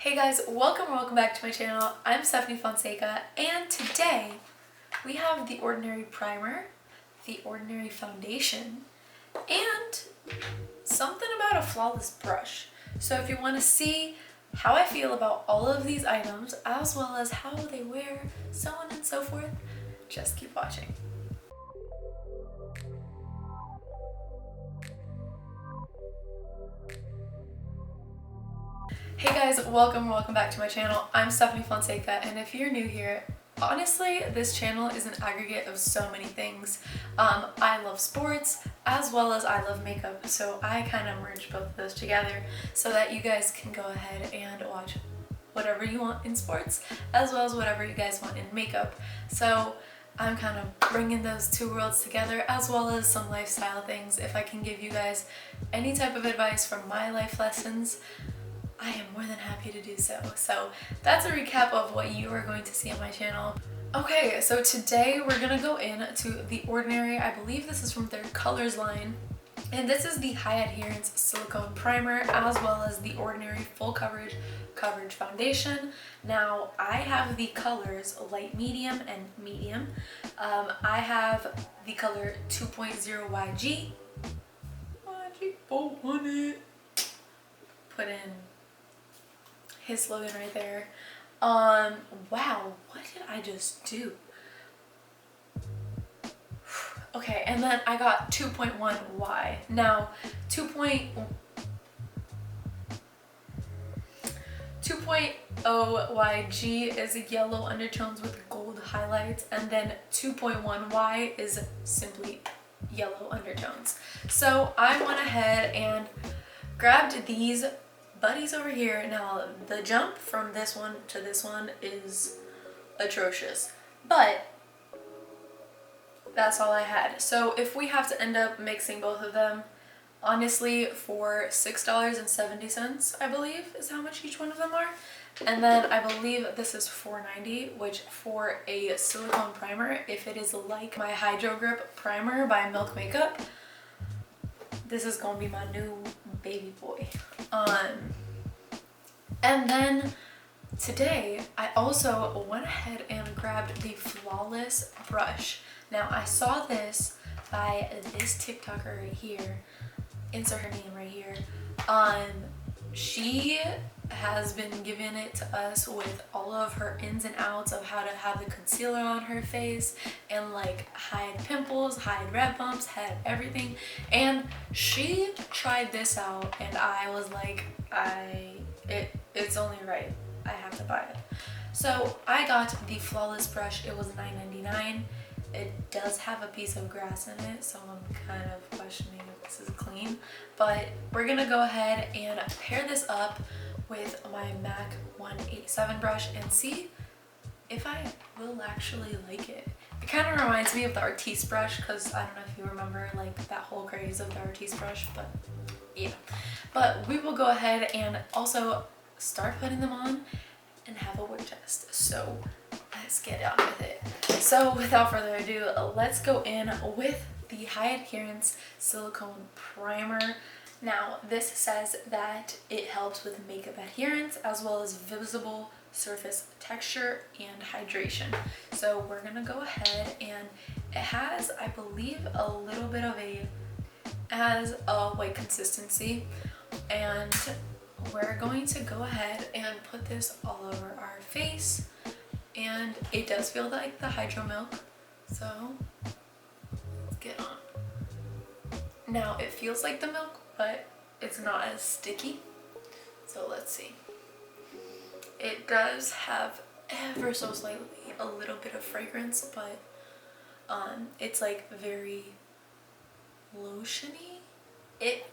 Hey guys, welcome back to my channel. I'm Stephanie Fonseca, and today we have the Ordinary Primer, the Ordinary Foundation, and something about a flawless brush. So if you want to see how I feel about all of these items, as well as how they wear, so on and so forth, just keep watching. Hey guys, welcome back to my channel. I'm Stephanie Fonseca, and if you're new here, honestly, this channel is an aggregate of so many things. I love sports as well as I love makeup, so I kind of merged both of those together so that you guys can go ahead and watch whatever you want in sports as well as whatever you guys want in makeup. So I'm kind of bringing those two worlds together, as well as some lifestyle things. If I can give you guys any type of advice from my life lessons, I am more than happy to do so. So that's a recap of what you are going to see on my channel. Okay, so today we're gonna go into the Ordinary, I believe this is from their Colors line, and this is the High Adherence Silicone Primer as well as the Ordinary Full Coverage Foundation. Now I have the colors light, medium, and medium. I have the color 2.0 YG 400. Put in his slogan right there. Wow, what did I just do? Okay, and then I got 2.1Y. Now, 2.0 YG is yellow undertones with gold highlights, and then 2.1Y is simply yellow undertones. So I went ahead and grabbed these buddies over here. Now the jump from this one to this one is atrocious, but that's all I had. So if we have to end up mixing both of them, honestly, for $6.70, I believe is how much each one of them are. And then I believe this is $4.90, which for a silicone primer, if it is like my Hydro Grip primer by Milk Makeup, this is gonna be my new baby boy. And then today I also went ahead and grabbed the Flawless brush. Now I saw this by this TikToker right here, insert her name right here. She has been giving it to us with all of her ins and outs of how to have the concealer on her face and like hide pimples, hide red bumps, hide everything. And she tried this out and I was like, it's only right, I have to buy it. So I got the Flawless brush. It was $9.99. It does have a piece of grass in it, so I'm kind of questioning if this is clean, but we're gonna go ahead and pair this up with my MAC 187 brush and see if I will actually like it. It kind of reminds me of the Artiste brush, because I don't know if you remember like that whole craze of the Artiste brush, but yeah. But we will go ahead and also start putting them on and have a word test. So let's get on with it. So without further ado, let's go in with the High Adherence Silicone Primer. Now this says that it helps with makeup adherence as well as visible surface texture and hydration. So we're gonna go ahead, and it has, I believe, a little bit of a white consistency, and we're going to go ahead and put this all over our face. And it does feel like the Hydro Milk, so let's get on. Now it feels like the milk, but it's not as sticky, so let's see. It does have ever so slightly a little bit of fragrance, but it's like very lotiony. It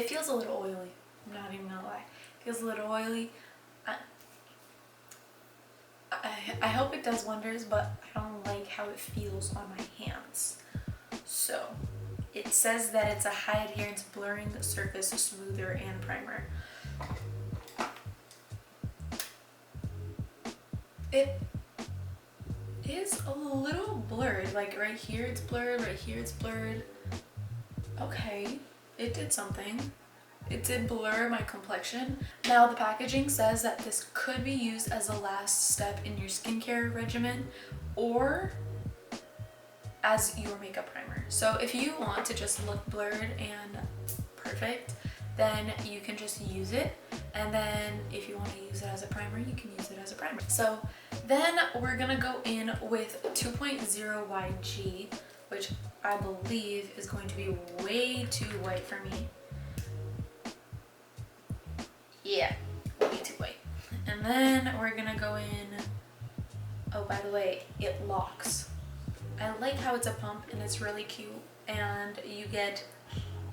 feels a little oily. I'm not even gonna lie. It feels a little oily. I hope it does wonders, but I don't like how it feels on my hands. So it says that it's a high adherence blurring surface smoother and primer. It is a little blurred, like right here it's blurred, right here it's blurred. Okay, it did something. it did blur my complexion. Now the packaging says that this could be used as a last step in your skincare regimen or as your makeup primer. So if you want to just look blurred and perfect, then you can just use it. And then if you want to use it as a primer, you can use it as a primer. So then we're gonna go in with 2.0 YG, which I believe is going to be way too white for me. Yeah, way too white. And then we're gonna go in, oh, by the way, it locks. I like how it's a pump and it's really cute, and you get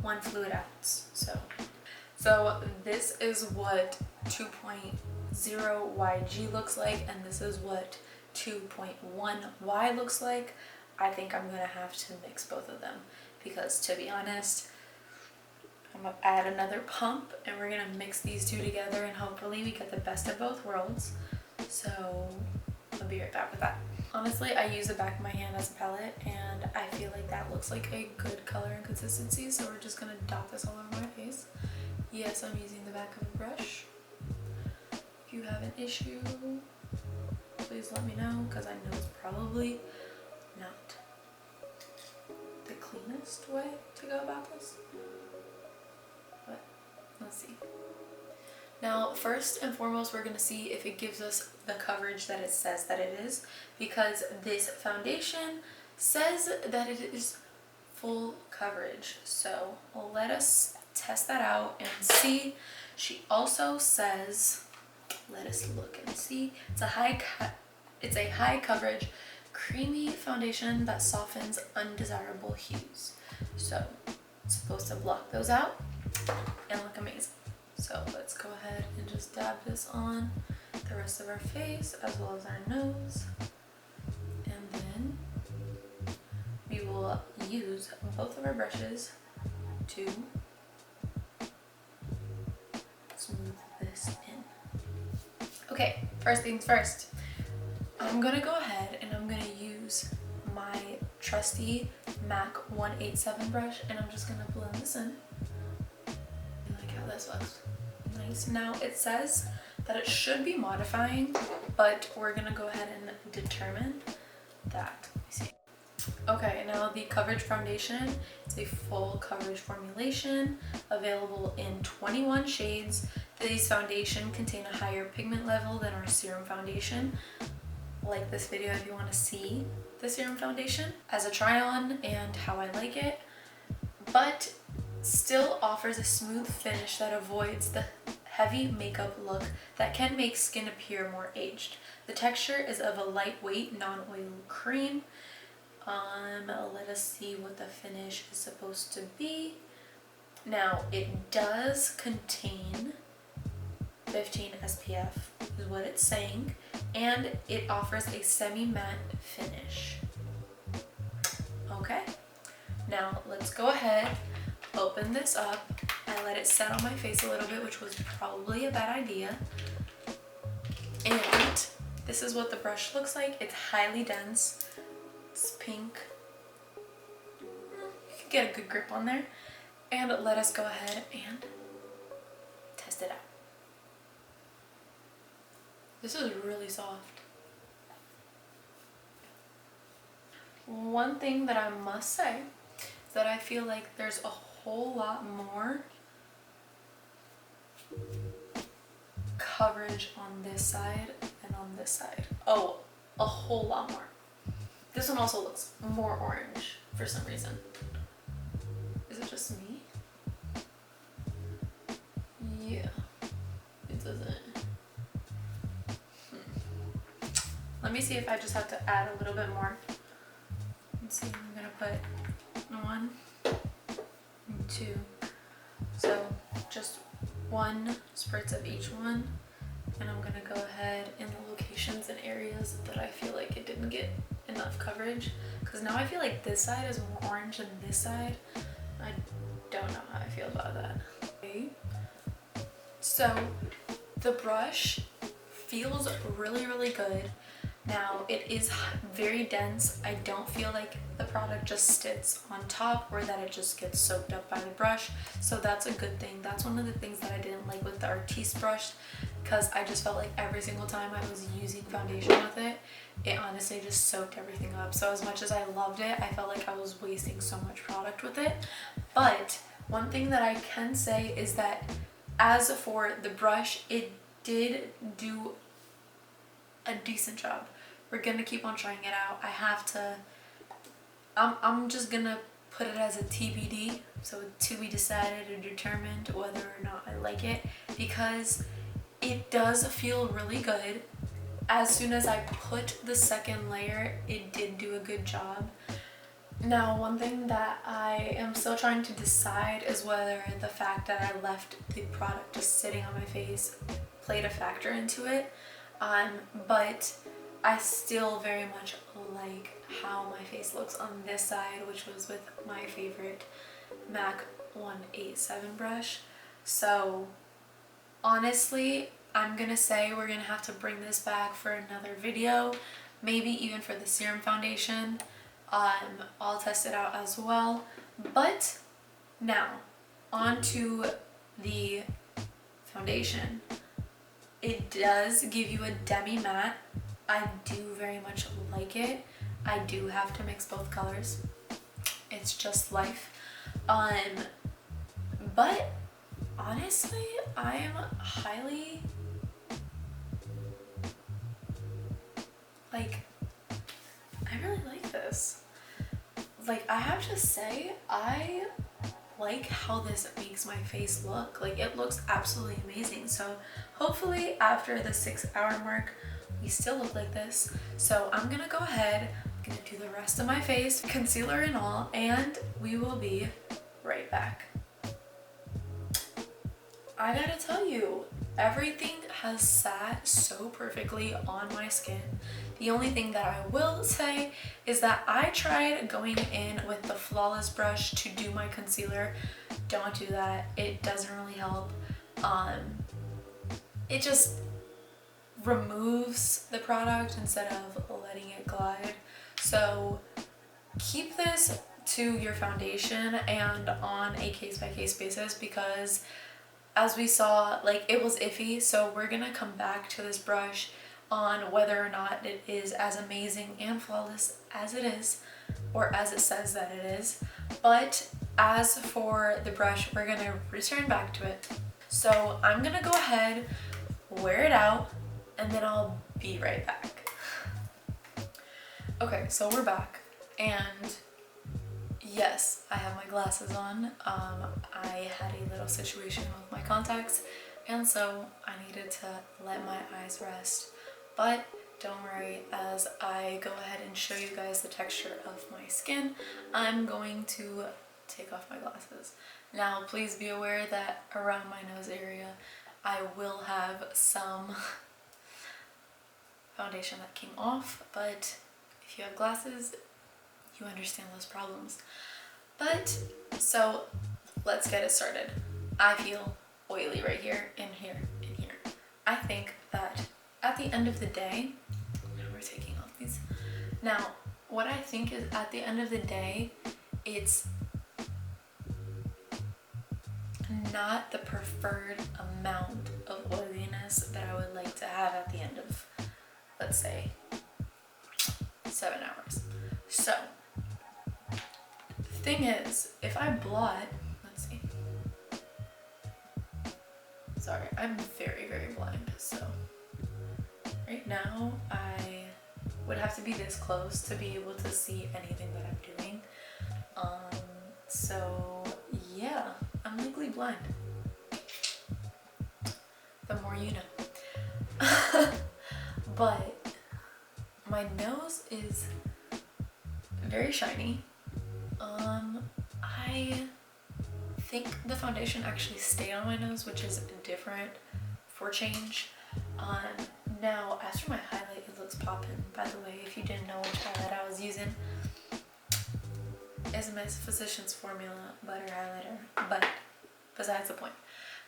1 fluid ounce. So this is what 2.0 YG looks like, and this is what 2.1 Y looks like. I think I'm gonna have to mix both of them because, to be honest, I'm gonna add another pump and we're gonna mix these two together and hopefully we get the best of both worlds. So I'll be right back with that. Honestly, I use the back of my hand as a palette and I feel like that looks like a good color and consistency, so we're just gonna dot this all over my face. Yes, I'm using the back of a brush. If you have an issue, please let me know, because I know it's probably not the cleanest way to go about this. But let's see. Now, first and foremost, we're going to see if it gives us the coverage that it says that it is, because this foundation says that it is full coverage. So let us test that out and see. She also says, let us look and see, it's a high coverage creamy foundation that softens undesirable hues. So it's supposed to block those out and look amazing. So let's go ahead and just dab this on the rest of our face as well as our nose, and then we will use both of our brushes to smooth this in. Okay, first things first, I'm gonna go ahead and I'm gonna use my trusty MAC 187 brush and I'm just gonna blend this in. I like how this looks. Nice. Now it says that it should be modifying, but we're gonna go ahead and determine that. Let me see. Okay, now the coverage foundation is a full coverage formulation available in 21 shades. These foundation contain a higher pigment level than our serum foundation. Like this video if you want to see the serum foundation as a try on and how I like it, but still offers a smooth finish that avoids the heavy makeup look that can make skin appear more aged. The texture is of a lightweight, non-oil cream. Let us see what the finish is supposed to be. Now, it does contain 15 SPF, is what it's saying, and it offers a semi-matte finish. Okay, now let's go ahead, open this up. I let it set on my face a little bit, which was probably a bad idea. And this is what the brush looks like. It's highly dense. It's pink. You can get a good grip on there. And let us go ahead and test it out. This is really soft. One thing that I must say is that I feel like there's a whole lot more coverage on this side and on this side. Oh, a whole lot more. This one also looks more orange for some reason. Is it just me? Yeah, it doesn't. Let me see if I just have to add a little bit more. Let's see, I'm gonna put 1 and 2. So just 1 spritz of each one. And I'm gonna go ahead in the locations and areas that I feel like it didn't get enough coverage. Because now I feel like this side is more orange than this side. I don't know how I feel about that. Okay. So the brush feels really, really good. Now it is very dense. I don't feel like the product just sits on top or that it just gets soaked up by the brush. So that's a good thing. That's one of the things that I didn't like with the Artiste brush, because I just felt like every single time I was using foundation with it, it honestly just soaked everything up. So as much as I loved it, I felt like I was wasting so much product with it. But one thing that I can say is that as for the brush, it did do a decent job. We're gonna keep on trying it out. I have to, I'm just gonna put it as a TBD, so to be decided or determined whether or not I like it, because it does feel really good. As soon as I put the second layer, it did do a good job. Now, one thing that I am still trying to decide is whether the fact that I left the product just sitting on my face played a factor into it. But I still very much like how my face looks on this side, which was with my favorite MAC 187 brush. So honestly, I'm gonna say we're gonna have to bring this back for another video, maybe even for the serum foundation. I'll test it out as well. But now, on to the foundation. It does give you a demi matte. I do very much like it. I do have to mix both colors. It's just life. But honestly, I am highly, like, I really like this. Like, I have to say, I like how this makes my face look. Like, it looks absolutely amazing. So hopefully after the 6-hour mark, we still look like this. So I'm gonna go ahead, I'm gonna do the rest of my face, concealer and all, and we will be right back. I gotta tell you, everything has sat so perfectly on my skin. The only thing that I will say is that I tried going in with the Flawless brush to do my concealer. Don't do that. It doesn't really help. It just removes the product instead of letting it glide. So keep this to your foundation and on a case-by-case basis, because as we saw, like, it was iffy. So we're gonna come back to this brush on whether or not it is as amazing and flawless as it is, or as it says that it is. But as for the brush, we're gonna return back to it. So I'm gonna go ahead, wear it out, and then I'll be right back. Okay, so we're back, and yes, I have my glasses on. I had a little situation with my contacts, and so I needed to let my eyes rest. But don't worry, as I go ahead and show you guys the texture of my skin, I'm going to take off my glasses. Now, please be aware that around my nose area, I will have some foundation that came off, but if you have glasses, you understand those problems. But, so let's get it started. I feel oily right here, and here, and here. I think that at the end of the day, now we're taking off these. Now, what I think is at the end of the day, it's not the preferred amount of oiliness that I would like to have at the end of, let's say, 7 hours. So, the thing is, if I blot, let's see. Sorry, I'm very, very blind, so right now I would have to be this close to be able to see anything that I'm doing. So yeah, I'm legally blind. The more you know. But my nose is very shiny. I think the foundation actually stayed on my nose, which is different for change. Now, as for my highlight, it looks poppin'. By the way, if you didn't know which highlight I was using, it's my Physicians Formula Butter Highlighter, but besides the point.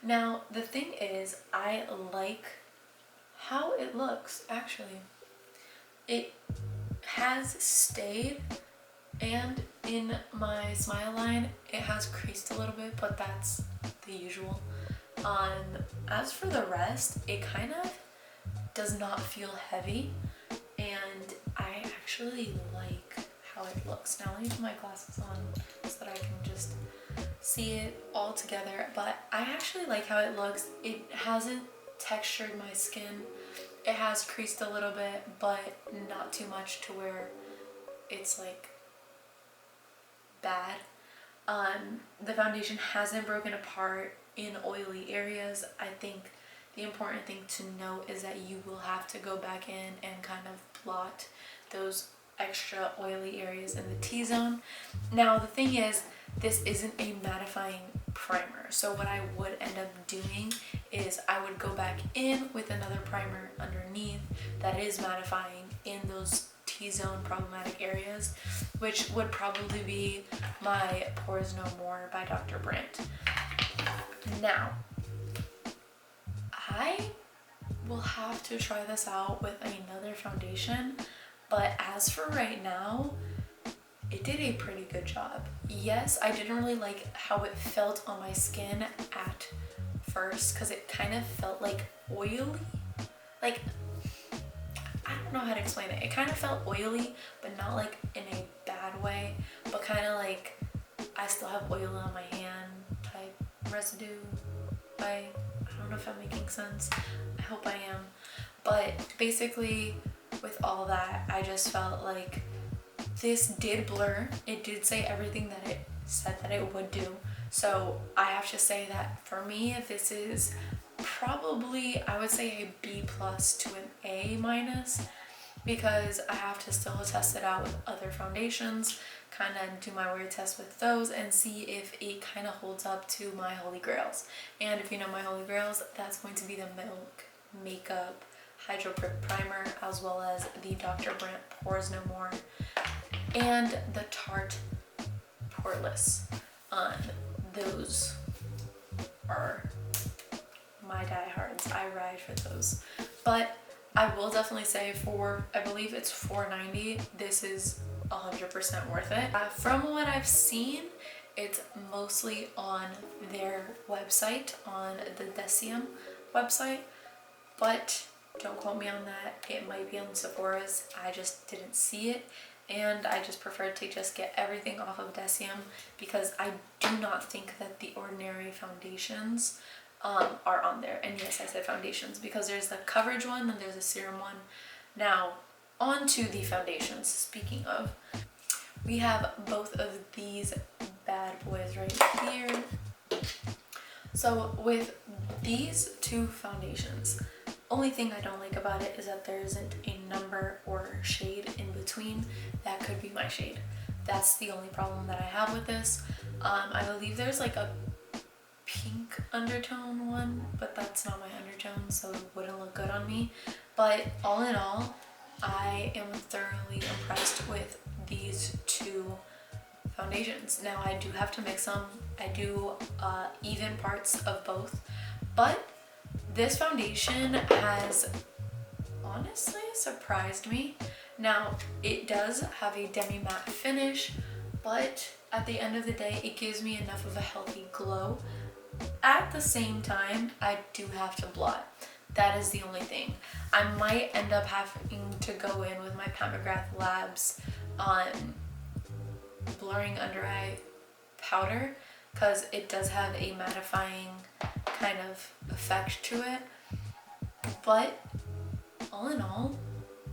Now, the thing is, I like how it looks, actually. it has stayed, and in my smile line it has creased a little bit, but that's the usual. As for the rest, it kind of does not feel heavy, and I actually like how it looks. Now let me put my glasses on so that I can just see it all together, but I actually like how it looks. It hasn't textured my skin. It has creased a little bit, but not too much to where it's like bad. The foundation hasn't broken apart in oily areas. I think the important thing to note is that you will have to go back in and kind of blot those extra oily areas in the T-zone. Now the thing is, this isn't a mattifying primer, so what I would end up doing is I would go back in with another primer underneath that is mattifying in those T-zone problematic areas, which would probably be my Pores No More by Dr. Brandt. Now, I will have to try this out with another foundation, but as for right now, it did a pretty good job. Yes, I didn't really like how it felt on my skin at first because it kind of felt like oily. Like, I don't know how to explain it. It kind of felt oily, but not like in a bad way, but kind of like I still have oil on my hand type residue. I don't know if I'm making sense. I hope I am. But basically, with all that, I just felt like this did blur. It did say everything that it said that it would do. So I have to say that for me, this is probably, I would say, a B+ to an A-, because I have to still test it out with other foundations, kind of do my wear test with those and see if it kind of holds up to my holy grails. And if you know my holy grails, that's going to be the Milk Makeup Hydro Primer, as well as the Dr. Brandt Pores No More and the Tarte Poreless. Those are my diehards. I ride for those. But I will definitely say, for, I believe it's $4.90, this is 100% worth it. From what I've seen, it's mostly on their website, on the Deciem website, but don't quote me on that. It might be on Sephora's. I just didn't see it, and I just preferred to just get everything off of Deciem because I do not think that the ordinary foundations are on there. And yes, I said foundations because there's the coverage one and there's a serum one. Now, on to the foundations. Speaking of, we have both of these bad boys right here. So with these two foundations, only thing I don't like about it is that there isn't a number or shade in between. That could be my shade. That's the only problem that I have with this. I believe there's like a pink undertone one, but that's not my undertone, so it wouldn't look good on me. But all in all, I am thoroughly impressed with these two foundations. Now I do have to mix them. I do even parts of both, but this foundation has honestly surprised me. Now it does have a demi matte finish, but at the end of the day, it gives me enough of a healthy glow. At the same time, I do have to blot. That is the only thing. I might end up having to go in with my Pat McGrath Labs on blurring under eye powder, because it does have a mattifying kind of effect to it. But all in all,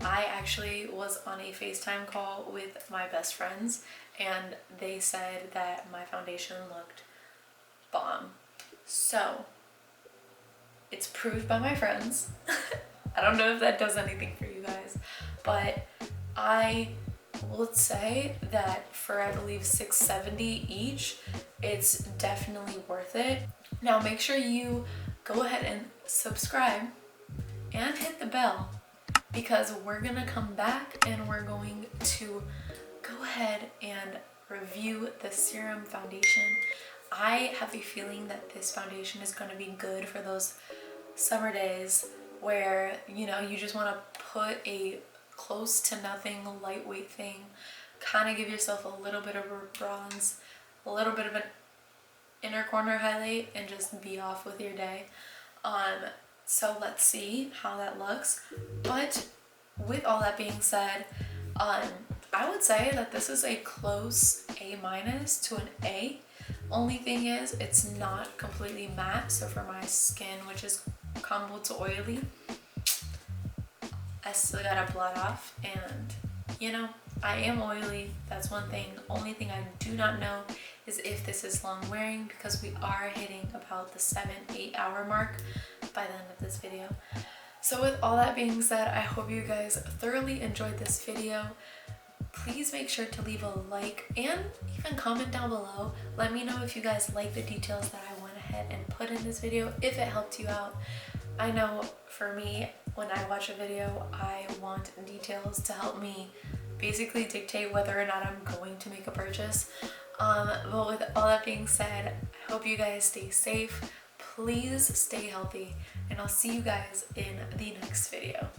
I actually was on a FaceTime call with my best friends, and they said that my foundation looked bomb. So it's proved by my friends. I don't know if that does anything for you guys, but I will say that for, I believe, $6.70 each, it's definitely worth it. Now make sure you go ahead and subscribe and hit the bell, because we're gonna come back and we're going to go ahead and review the serum foundation. I have a feeling that this foundation is going to be good for those summer days where, you know, you just want to put a close to nothing lightweight thing. Kind of give yourself a little bit of a bronze, a little bit of an inner corner highlight, and just be off with your day. So let's see how that looks. But with all that being said, I would say that this is a close A- to an A. Only thing is, it's not completely matte, so for my skin, which is combo to oily, I still gotta blot off. And you know, I am oily, that's one thing. Only thing I do not know is if this is long wearing, because we are hitting about the 7-8 hour mark by the end of this video. So with all that being said, I hope you guys thoroughly enjoyed this video. Please make sure to leave a like and even comment down below. Let me know if you guys like the details that I went ahead and put in this video, if it helped you out. I know for me, when I watch a video, I want details to help me basically dictate whether or not I'm going to make a purchase. But with all that being said, I hope you guys stay safe. Please stay healthy, and I'll see you guys in the next video.